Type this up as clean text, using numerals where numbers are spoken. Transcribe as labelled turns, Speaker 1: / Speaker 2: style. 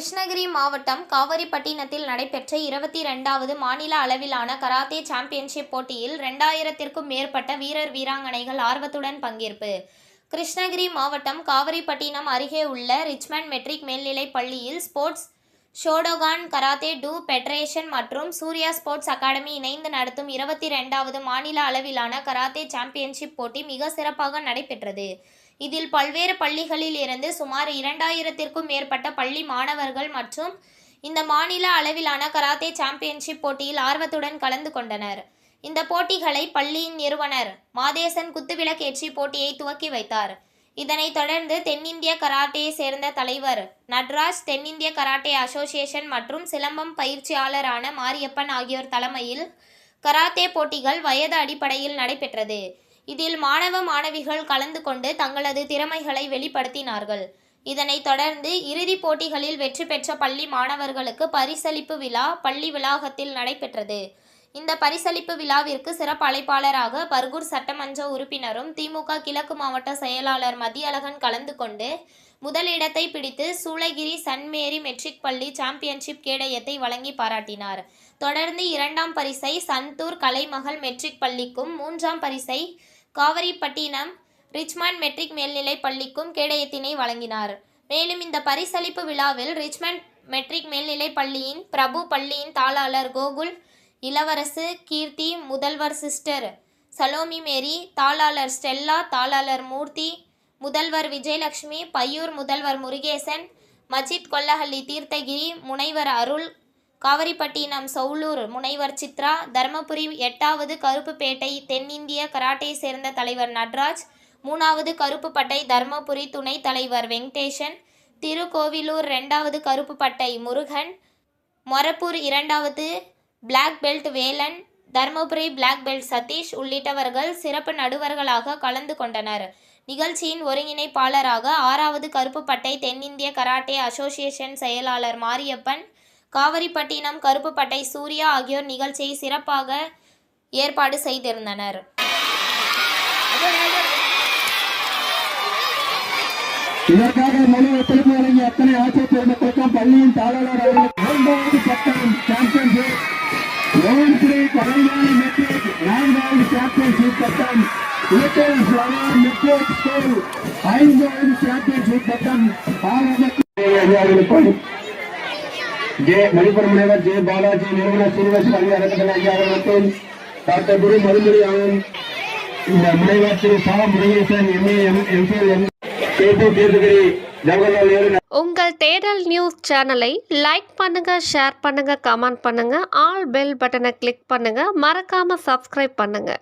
Speaker 1: கிருஷ்ணகிரி மாவட்டம் காவிரிப்பட்டினத்தில் நடைபெற்ற 22வது மாநில அளவிலான கராத்தே சாம்பியன்ஷிப் போட்டியில் 2000த்திற்கும் மேற்பட்ட வீரர் வீராங்கனைகள் ஆர்வத்துடன் பங்கேற்பு. கிருஷ்ணகிரி மாவட்டம் காவிரிப்பட்டினம் அருகே உள்ள ரிச்மண்ட் மெட்ரிக் மேல்நிலைப் பள்ளியில் ஸ்போர்ட்ஸ் ஷோடோகான் கராத்தே டூ பெடரேஷன் மற்றும் சூர்யா ஸ்போர்ட்ஸ் அகாடமி இணைந்து நடத்தும் 22வது மாநில அளவிலான கராத்தே சாம்பியன்ஷிப் போட்டி மிக சிறப்பாக நடைபெற்றது. இதில் பல்வேறு பள்ளிகளில் இருந்து சுமார் 2000த்திற்கும் மேற்பட்ட பள்ளி மாணவர்கள் மற்றும் இந்த மாநில அளவிலான கராத்தே சாம்பியன்ஷிப் போட்டியில் ஆர்வத்துடன் கலந்து கொண்டனர். இந்த போட்டிகளை பள்ளியின் நிறுவனர் மாதேசன் குத்துவிளக்கேற்றி போட்டியை துவக்கி வைத்தார். இதனைத் தொடர்ந்து தென்னிந்திய கராட்டேயை சேர்ந்த தலைவர் நட்ராஜ், தென்னிந்திய கராட்டே அசோசியேஷன் மற்றும் சிலம்பம் பயிற்சியாளரான மாரியப்பன் ஆகியோர் தலைமையில் கராத்தே போட்டிகள் வயது அடிப்படையில் நடைபெற்றது. இதில் மாணவ மாணவிகள் கலந்து கொண்டு தங்களது திறமைகளை வெளிப்படுத்தினார்கள். இதனைத் தொடர்ந்து இறுதிப் போட்டிகளில் வெற்றி பெற்ற பள்ளி மாணவர்களுக்கு பரிசளிப்பு விழா பள்ளி வளாகத்தில் நடைபெற்றது. இந்த பரிசளிப்பு விழாவிற்கு சிறப்பு அழைப்பாளராக பர்கூர் சட்டமன்ற உறுப்பினரும் திமுக கிழக்கு மாவட்ட செயலாளர் மதியழகன் கலந்து கொண்டு முதலிடத்தை பிடித்து சூளகிரி சன் மேரி மெட்ரிக் பள்ளி சாம்பியன்ஷிப் கேடயத்தை வழங்கி பாராட்டினார். தொடர்ந்து 2ஆம் பரிசை சந்தூர் கலைமகள் மெட்ரிக் பள்ளிக்கும், 3ஆம் பரிசை காவிரிப்பட்டினம் ரிச்மண்ட் மெட்ரிக் மேல்நிலைப் பள்ளிக்கும் கேடயத்தினை வழங்கினார். மேலும் இந்த பரிசளிப்பு விழாவில் ரிச்மண்ட் மெட்ரிக் மேல்நிலைப் பள்ளியின் பிரபு, பள்ளியின் தாளாளர் கோகுல், இளவரசு, கீர்த்தி, முதல்வர் சிஸ்டர் சலோமி மேரி, தாளாளர் ஸ்டெல்லா, தாளாளர் மூர்த்தி, முதல்வர் விஜயலட்சுமி, பையூர் முதல்வர் முருகேசன், மஜித் கொல்லஹள்ளி தீர்த்தகிரி முனைவர் அருள், காவிரிப்பட்டினம் சௌலூர் முனைவர் சித்ரா, தர்மபுரி 8வது கருப்புப்பேட்டை தென்னிந்திய கராட்டே சேர்ந்த தலைவர் நட்ராஜ், 3வது கருப்புப்பட்டை தர்மபுரி துணைத் தலைவர் வெங்கடேசன், திருக்கோவிலூர் 2வது கருப்புப்பட்டை முருகன், மொரப்பூர் 2வது black belt Velan, Dharmapuri black belt Satish உள்ளிட்டவர்கள் சிறப்பு நடுவர்களாக கலந்து கொண்டனர். நிகழ்ச்சியின் ஒருங்கிணைப்பாளராக 6வது கருப்புப்பட்டை தென்னிந்திய கராட்டே அசோசியேஷன் செயலாளர் மாரியப்பன், காவிரிப்பட்டினம் கருப்புப்பட்டை சூர்யா ஆகியோர் நிகழ்ச்சியை சிறப்பாக ஏற்பாடு செய்திருந்தனர்.
Speaker 2: இதற்காக முழு ஒத்துழைப்பு வழங்கிய அத்தனை ஆட்சியர் பெருமக்களுக்கும் பள்ளியின் தாளாளர் அவர்களுக்கு 4வது பட்டம் சாம்பியன்ஷிப், ஓம்ஸ்ரீ கலைஞானி மெட்ரிக் 4வது சாம்பியன்ஷிப் பட்டம், லிட்டில் ஃப்ளவர் மெட்ரிக் ஸ்கூல் 5வது சாம்பியன்ஷிப் பட்டம் அவர்களுக்கும் ஜே மணிப்பூர் முனைவர் ஜே பாலாஜி, நிறுவனர் சீனிவாஸ் கல்வி அறக்கட்டளை ஐயா அவர்களுக்கும் டாக்டர் குரு மருந்துரி அவன், இந்த முனைவர் திரு சா முருகேசன், எம்ஏ எம்ஃபில்
Speaker 3: உங்கள் தேடல் நியூஸ் சேனலை லைக் பண்ணுங்க, ஷேர் பண்ணுங்க, கமெண்ட் பண்ணுங்க, ஆல் பெல் பட்டனை கிளிக் பண்ணுங்க, மறக்காம சப்ஸ்கிரைப் பண்ணுங்க.